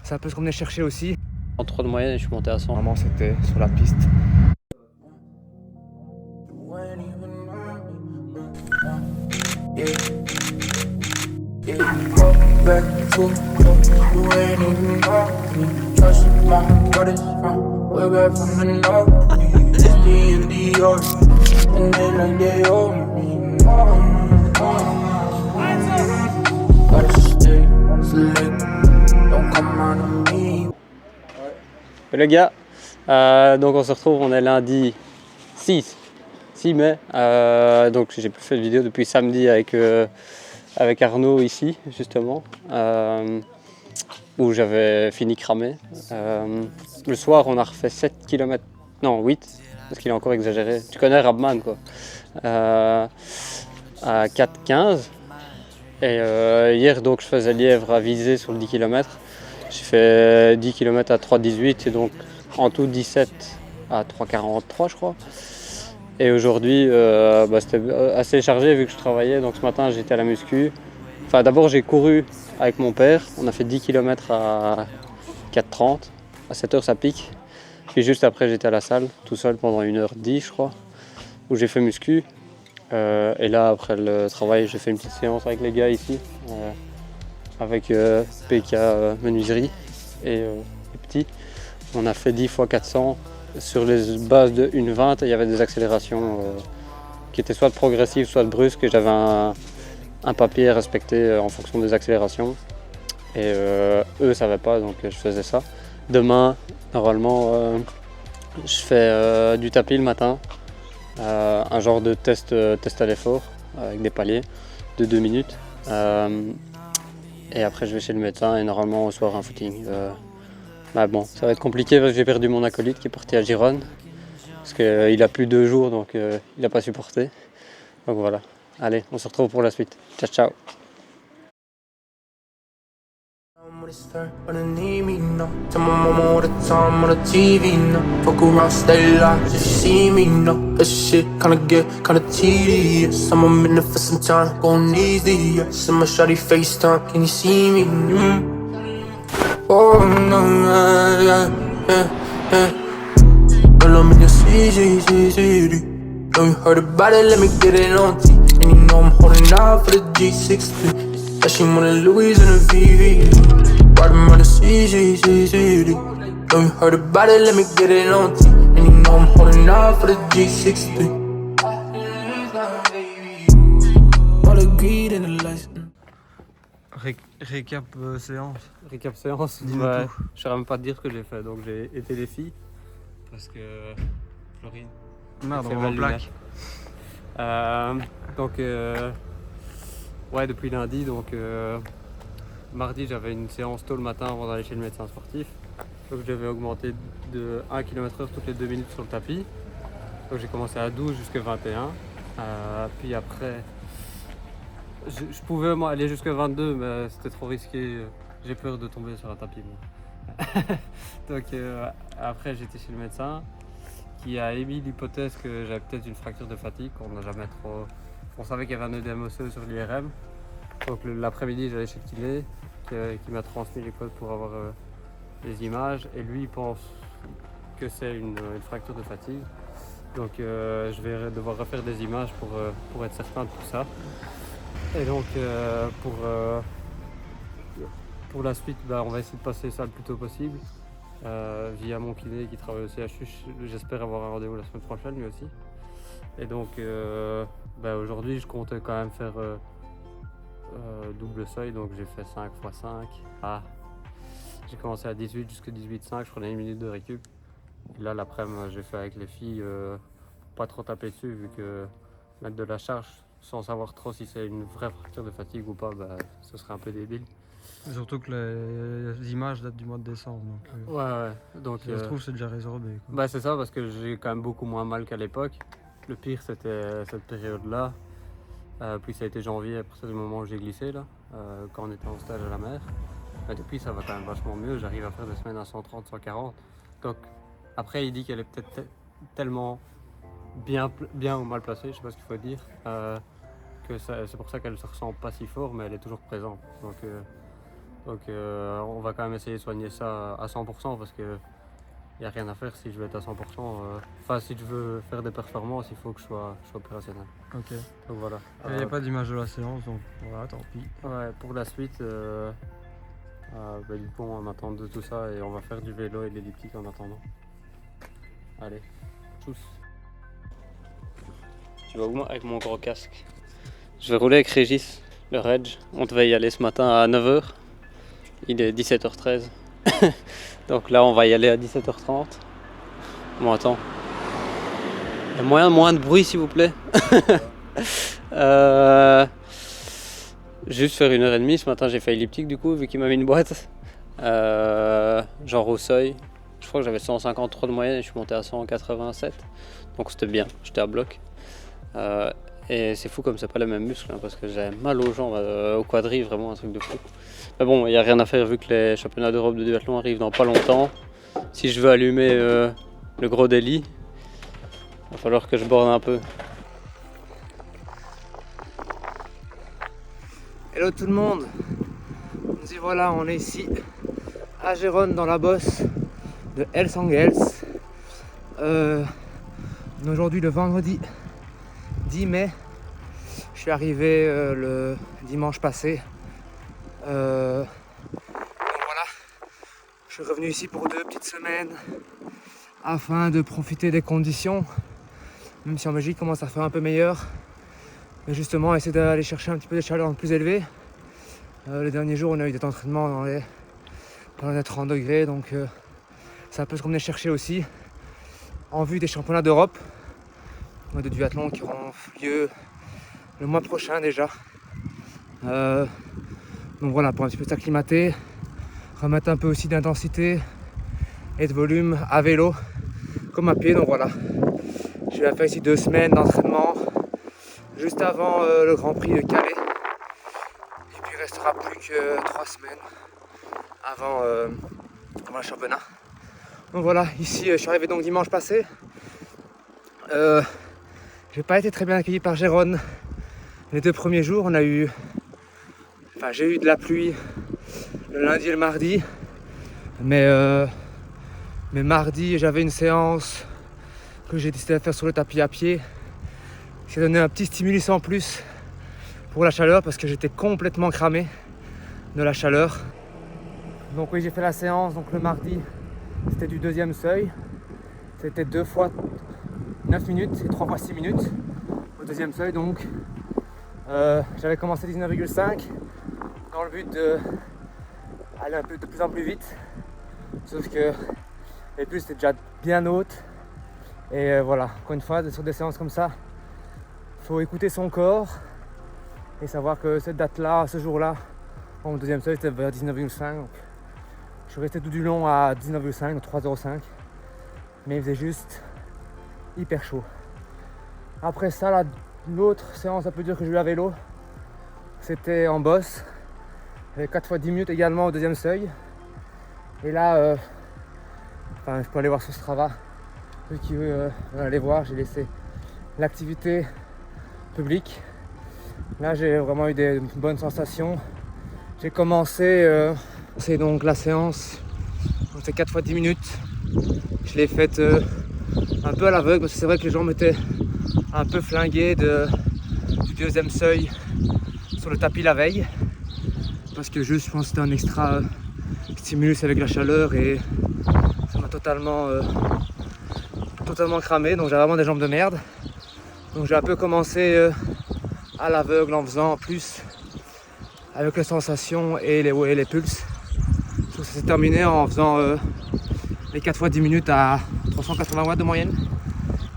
c'est un peu ce qu'on venait chercher aussi. En 3 de moyenne et je suis monté à 100. Vraiment, c'était sur la piste. Les gars, donc on se retrouve, on est lundi 6 mai. Donc j'ai plus fait de vidéo depuis samedi avec Arnaud ici, justement, où j'avais fini cramé. Le soir, on a refait 7 km, non 8, parce qu'il a encore exagéré. Tu connais Rabman, quoi. À 4,15. Et hier, donc, je faisais lièvre à viser sur le 10 km. J'ai fait 10 km à 3,18 et donc en tout 17 à 3,43, je crois. Et aujourd'hui, c'était assez chargé vu que je travaillais. Donc ce matin, j'étais à la muscu. Enfin, d'abord, j'ai couru avec mon père. On a fait 10 km à 4,30. À 7 h, ça pique. Puis juste après, j'étais à la salle, tout seul pendant 1h10, je crois, où j'ai fait muscu. Et là, après le travail, j'ai fait une petite séance avec les gars ici, avec PK Menuiserie et les petits. On a fait 10 x 400 sur les bases de 1,20 et il y avait des accélérations qui étaient soit progressives, soit brusques. Et j'avais un papier à respecter en fonction des accélérations. Et eux ne savaient pas, donc je faisais ça. Demain, normalement, je fais du tapis le matin. Un genre de test à l'effort avec des paliers de 2 minutes. Et après je vais chez le médecin et normalement au soir un footing. Bon, ça va être compliqué parce que j'ai perdu mon acolyte qui est parti à Gironne. Parce qu'il a plus 2 jours donc il n'a pas supporté. Donc voilà. Allez, on se retrouve pour la suite. Ciao ciao. When they need me, no. Tell my mama all the time on the TV, no. Fuck around, stay locked if you see me, no. That shit kinda tedious. I'm a minute for some time, going easy, yeah. See my shawty FaceTime, can you see me? Oh, no, yeah. Girl, I'm in your city. Know you heard about it, let me get it on T. And you know I'm holding out for the G60. That she wanna Louis and a VV. Riding on the city. Know you heard about it, let me get it on T. And you know I'm holding out for the G60. All the greed and the lights. Récap séance. Récap séance. Dis-moi tout. Je ne saurais même pas te dire ce que j'ai fait. Donc j'ai été les filles parce que Florine. Merde, c'est on ma va en plaque. Donc ouais, depuis lundi, donc mardi j'avais une séance tôt le matin avant d'aller chez le médecin sportif. Donc je devais augmenter de 1 km/h toutes les 2 minutes sur le tapis. Donc j'ai commencé à 12 jusqu'à 21. Puis après, je pouvais aller jusqu'à 22, mais c'était trop risqué. J'ai peur de tomber sur un tapis. Donc après j'étais chez le médecin qui a émis l'hypothèse que j'avais peut-être une fracture de fatigue. On n'a jamais trop. On savait qu'il y avait un œdème osseux sur l'IRM. Donc l'après-midi j'allais chez le kiné qui m'a transmis les codes pour avoir les images. Et lui il pense que c'est une fracture de fatigue. Donc je vais devoir refaire des images pour être certain de tout ça. Et donc pour la suite, on va essayer de passer ça le plus tôt possible via mon kiné qui travaille au CHU. J'espère avoir un rendez-vous la semaine prochaine lui aussi. Et donc aujourd'hui je comptais quand même faire double seuil, donc j'ai fait 5 x 5. J'ai commencé à 18 jusqu'à 18,5, je prenais une minute de récup. Et là l'après-midi j'ai fait avec les filles pour pas trop taper dessus vu que mettre de la charge sans savoir trop si c'est une vraie fracture de fatigue ou pas, ce serait un peu débile. Surtout que les images datent du mois de décembre. Donc, ouais. Donc, si ça se trouve, c'est déjà résorbé. Quoi. C'est ça, parce que j'ai quand même beaucoup moins mal qu'à l'époque. Le pire, c'était cette période-là. Puis ça a été janvier, à partir du moment où j'ai glissé, là, quand on était en stage à la mer. Mais depuis, ça va quand même vachement mieux. J'arrive à faire des semaines à 130, 140. Donc, après, il dit qu'elle est peut-être tellement bien ou mal placée, je sais pas ce qu'il faut dire, que c'est pour ça qu'elle se ressent pas si fort, mais elle est toujours présente. Donc Donc on va quand même essayer de soigner ça à 100% parce que il n'y a rien à faire si je veux être à 100%. Enfin, si je veux faire des performances, il faut que je sois opérationnel. Ok. Donc voilà. Il n'y a pas d'image de la séance, donc voilà, tant pis. Ouais, pour la suite, du coup, on attend de tout ça et on va faire du vélo et de l'elliptique en attendant. Allez, tchuss. Tu vas où avec mon gros casque? Je vais rouler avec Régis, le Reg. On devait y aller ce matin à 9h. Il est 17h13. Donc là, on va y aller à 17h30. Bon, attends. Il y a moyen de moins de bruit, s'il vous plaît. Juste faire 1h30. Ce matin, j'ai fait elliptique du coup, vu qu'il m'a mis une boîte. Genre au seuil. Je crois que j'avais 153 de moyenne et je suis monté à 187. Donc c'était bien, j'étais à bloc. Et c'est fou comme c'est pas les mêmes muscles, hein, parce que j'avais mal aux jambes, au quadri, vraiment un truc de fou. Mais bon, il n'y a rien à faire vu que les championnats d'Europe de duathlon arrivent dans pas longtemps. Si je veux allumer le gros délit, il va falloir que je borde un peu. Hello tout le monde, nous y voilà, on est ici à Gérone dans la bosse de Hells Angels. Aujourd'hui le vendredi 10 mai, je suis arrivé le dimanche passé. Donc voilà, je suis revenu ici pour 2 petites semaines afin de profiter des conditions, même si en Belgique commence à faire un peu meilleur. Mais justement, essayer d'aller chercher un petit peu des chaleurs plus élevées. Les derniers jours, on a eu des entraînements dans les 30 degrés, donc c'est un peu ce qu'on venait chercher aussi en vue des championnats d'Europe de duathlon qui auront lieu le mois prochain déjà. Donc voilà, pour un petit peu s'acclimater, remettre un peu aussi d'intensité et de volume à vélo comme à pied. Donc voilà, je vais faire ici 2 semaines d'entraînement juste avant le Grand Prix de Calais. Et puis il restera plus que 3 semaines avant le championnat. Donc voilà, ici je suis arrivé donc dimanche passé. J'ai pas été très bien accueilli par Gérone les 2 premiers jours. J'ai eu de la pluie le lundi et le mardi. Mais mardi j'avais une séance que j'ai décidé de faire sur le tapis à pied. Qui a donné un petit stimulus en plus pour la chaleur parce que j'étais complètement cramé de la chaleur. Donc oui, j'ai fait la séance donc le mardi, c'était du 2e seuil. C'était 2 fois 9 minutes et 3 fois 6 minutes au 2e seuil. Donc j'avais commencé 19,5 dans le but d'aller un peu de plus en plus vite. Sauf que les pulses étaient déjà bien hautes. Et voilà, encore une fois, sur des séances comme ça, il faut écouter son corps et savoir que cette date-là, ce jour-là, en 2e seuil, c'était vers 19,5. Donc je suis resté tout du long à 19,5, donc 3,05. Mais il faisait juste hyper chaud. Après ça, l'autre séance, ça peut dire que j'ai eu à vélo. C'était en bosse. J'avais 4 fois 10 minutes également au 2e seuil. Et là, je peux aller voir sur Strava. Ceux qui veulent aller voir, j'ai laissé l'activité publique. Là, j'ai vraiment eu des bonnes sensations. J'ai commencé, c'est donc la séance, c'est 4 fois 10 minutes. Je l'ai faite un peu à l'aveugle parce que c'est vrai que les jambes étaient un peu flinguées du 2e seuil sur le tapis la veille. Parce que juste, je pense que c'était un extra stimulus avec la chaleur et ça m'a totalement cramé. Donc j'ai vraiment des jambes de merde. Donc j'ai un peu commencé à l'aveugle en faisant en plus avec les sensations et les pulses. Ça s'est terminé en faisant les 4 fois 10 minutes à 380 watts de moyenne,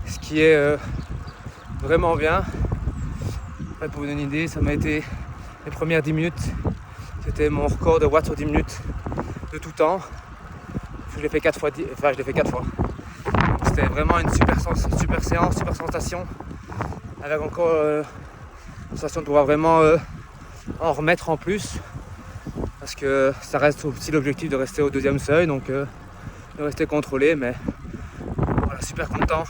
ce qui est vraiment bien. Pour vous donner une idée, ça m'a été les premières 10 minutes, c'était mon record de watts sur 10 minutes de tout temps. Je l'ai fait 4 fois. C'était vraiment une super séance, super sensation, avec encore la sensation de pouvoir vraiment en remettre en plus, parce que ça reste aussi l'objectif de rester au 2e seuil, donc de rester contrôlé. Mais voilà, super content.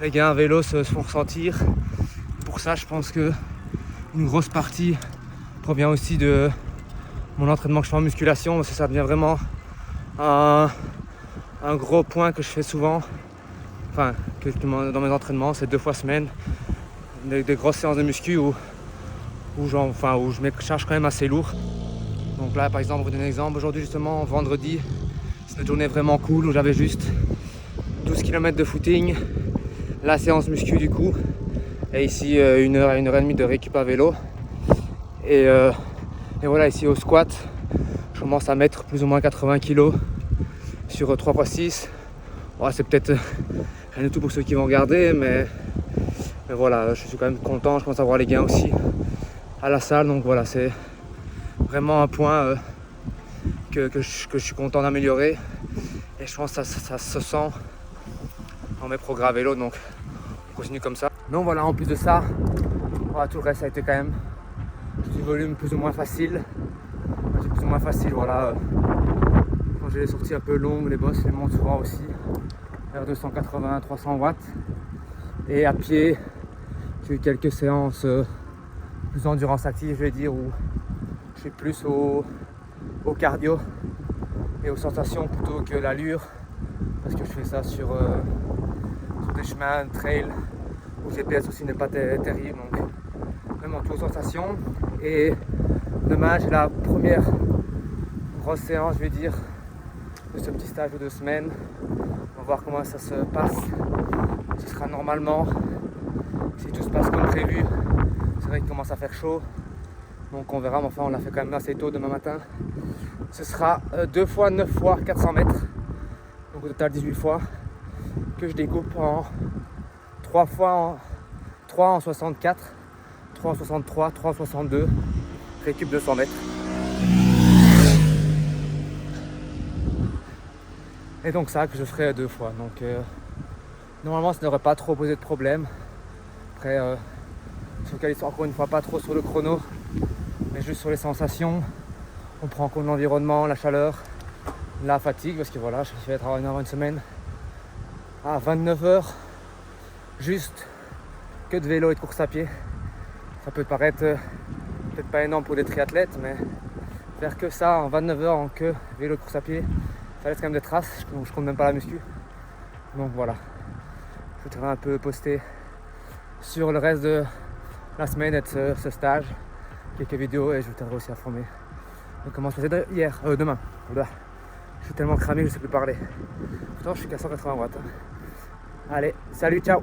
Les gains à vélo se font ressentir. Pour ça, je pense que une grosse partie provient aussi de mon entraînement que je fais en musculation, parce que ça devient vraiment un gros point que je fais souvent, enfin dans mes entraînements, c'est 2 fois semaine, des grosses séances de muscu où je me charge quand même assez lourd. Donc là par exemple, pour vous donner un exemple, aujourd'hui justement, vendredi, c'est une journée vraiment cool où j'avais juste 12 km de footing, la séance muscu du coup, et ici 1 heure à 1 heure et demie de récup à vélo. Et voilà, ici au squat, je commence à mettre plus ou moins 80 kg sur 3 x 6. Bon, c'est peut-être rien du tout pour ceux qui vont regarder, mais voilà, je suis quand même content, je commence à voir les gains aussi à la salle. Donc voilà, c'est vraiment un point que je suis content d'améliorer. Et je pense que ça se sent dans mes progrès à vélo, donc on continue comme ça. Donc voilà, en plus de ça, voilà, tout le reste a été quand même du volume plus ou moins facile. Voilà. Quand j'ai les sorties un peu longues, les bosses les montent souvent aussi vers 280-300 watts. Et à pied, j'ai eu quelques séances plus endurance active, je vais dire, où je suis plus au cardio et aux sensations plutôt que l'allure, parce que je fais ça sur des chemins, trail, où le GPS aussi n'est pas terrible, donc vraiment tout aux sensations. Et demain j'ai la première grosse séance, je vais dire, de ce petit stage de 2 semaines. On va voir comment ça se passe. Ce sera normalement, si tout se passe comme prévu, c'est vrai qu'il commence à faire chaud, donc on verra, mais enfin on l'a fait quand même assez tôt demain matin. Ce sera 2 fois 9 fois 400 mètres, donc au total 18 fois, que je découpe en 3 en 64, 3 en 63, 3 en 62, récup 200 mètres. Et donc ça que je ferai 2 fois. Donc normalement ça ne devrait pas trop poser de problème. Après je focalise encore une fois pas trop sur le chrono, mais juste sur les sensations. On prend en compte l'environnement, la chaleur, la fatigue, parce que voilà, je vais travailler avant une semaine à 29 heures juste que de vélo et de course à pied. Ça peut paraître peut-être pas énorme pour des triathlètes, mais faire que ça en 29 heures en que vélo et course à pied, ça laisse quand même des traces. Je compte même pas la muscu. Donc voilà, je voudrais un peu poster sur le reste de la semaine et de ce stage quelques vidéos, et je vous tiendrai aussi informé de comment se passait demain. Oula. Je suis tellement cramé, je ne sais plus parler. Pourtant je suis qu'à 180 watts. Allez, salut, ciao.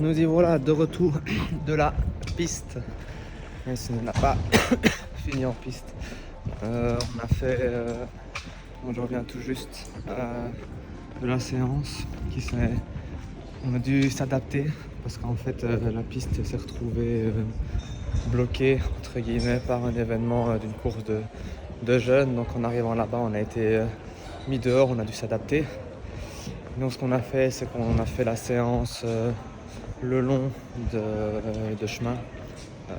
Nous y voilà de retour de la piste. Mais ce n'a pas fini en piste. On a fait, je reviens tout juste de la séance on a dû s'adapter parce qu'en fait la piste s'est retrouvée bloquée entre guillemets par un événement d'une course de jeunes. Donc en arrivant là-bas, on a été mis dehors, on a dû s'adapter. Donc ce qu'on a fait, c'est qu'on a fait la séance le long de chemin,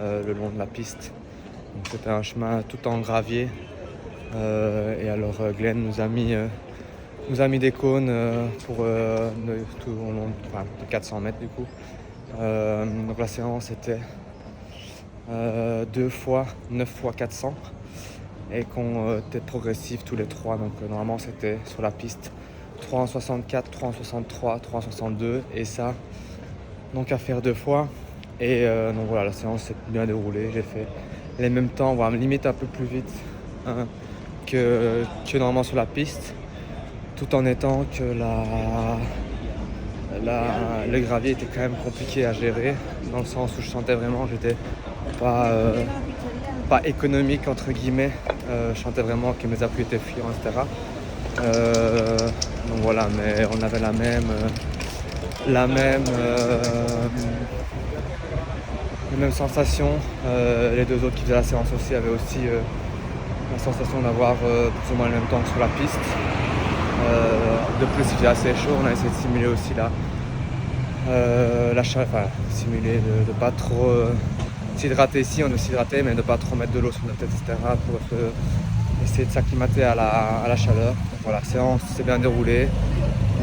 le long de la piste. Donc c'était un chemin tout en gravier. Et alors Glenn nous a mis des cônes pour tout au long de 400 mètres du coup. Donc la séance était 2 fois 9 fois 400 et qu'on était progressif tous les 3. Donc normalement c'était sur la piste 3 en 64, 3 en 63, 3 en 62 et ça donc à faire 2 fois. Et donc voilà, la séance s'est bien déroulée. J'ai fait les mêmes temps, voire limite un peu plus vite que normalement sur la piste, tout en étant que le gravier était quand même compliqué à gérer, dans le sens où je sentais vraiment que j'étais pas économique entre guillemets. Je sentais vraiment que mes appuis étaient friands, etc. Donc voilà, mais on avait les mêmes sensations. Les 2 autres qui faisaient la séance aussi avaient aussi la sensation d'avoir plus ou moins le même temps que sur la piste. De plus, il faisait assez chaud, on a essayé de simuler aussi la chaleur, enfin simuler de ne pas trop s'hydrater ici, on doit s'hydrater, mais de ne pas trop mettre de l'eau sur notre tête, etc. pour essayer de s'acclimater à la chaleur. Donc voilà, la séance s'est bien déroulée.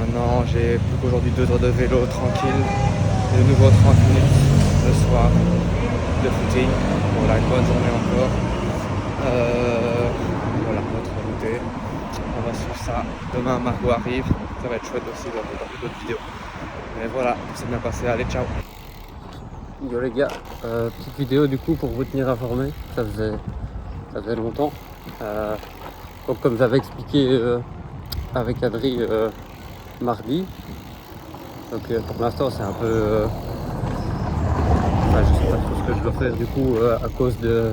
Maintenant, j'ai plus qu'aujourd'hui 2 heures de vélo tranquille. De nouveau 30 minutes le soir de footing. Voilà, une bonne journée encore. Voilà, notre routée. On va suivre ça. Demain, Margot arrive. Ça va être chouette aussi dans d'autres vidéos. Mais voilà, c'est bien passé. Allez, ciao. Yo les gars, petite vidéo du coup pour vous tenir informé. Ça faisait longtemps. Donc comme j'avais expliqué avec Adri mardi. Donc pour l'instant c'est un peu... je sais pas trop ce que je dois faire du coup à cause de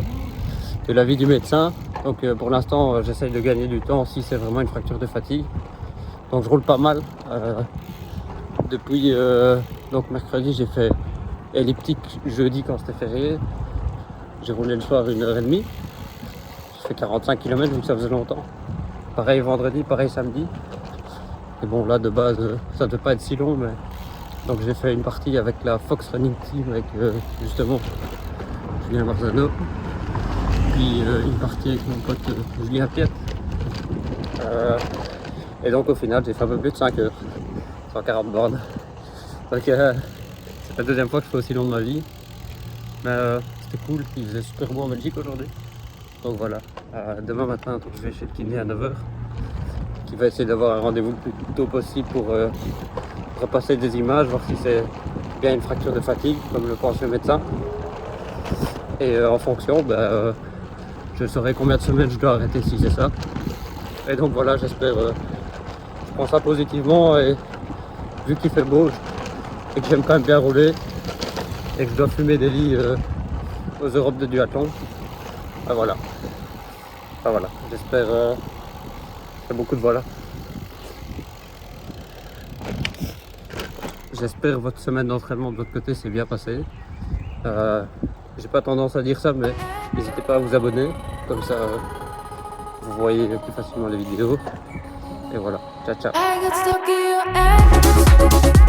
l'avis du médecin. Donc pour l'instant j'essaye de gagner du temps si c'est vraiment une fracture de fatigue. Donc je roule pas mal. Depuis donc mercredi j'ai fait elliptique jeudi quand c'était férié. J'ai roulé le soir 1h30. J'ai fait 45 km vu que ça faisait longtemps. Pareil vendredi, pareil samedi. Et bon là de base ça ne devait pas être si long mais donc j'ai fait une partie avec la Fox Running Team avec justement Julien Marzano. Puis une partie avec mon pote Julien Piet. Et donc au final j'ai fait un peu plus de 5 heures. 140 bornes. Donc c'est la deuxième fois que je fais aussi long de ma vie. Mais c'était cool, il faisait super beau en Belgique aujourd'hui. Donc voilà, demain matin donc, je vais chez le kiné à 9h. Qui va essayer d'avoir un rendez-vous le plus tôt possible pour repasser des images, voir si c'est bien une fracture de fatigue, comme le pense le médecin. Et en fonction, je saurai combien de semaines je dois arrêter si c'est ça. Et donc voilà, j'espère, je prends ça positivement et vu qu'il fait beau et que j'aime quand même bien rouler et que je dois fumer des lits aux Europes de duathlon, voilà. J'espère qu'il y a beaucoup de voilà. J'espère que votre semaine d'entraînement de votre côté s'est bien passée. J'ai pas tendance à dire ça, mais n'hésitez pas à vous abonner, comme ça vous voyez plus facilement les vidéos. Et voilà, ciao ciao. I got stuck in your ass.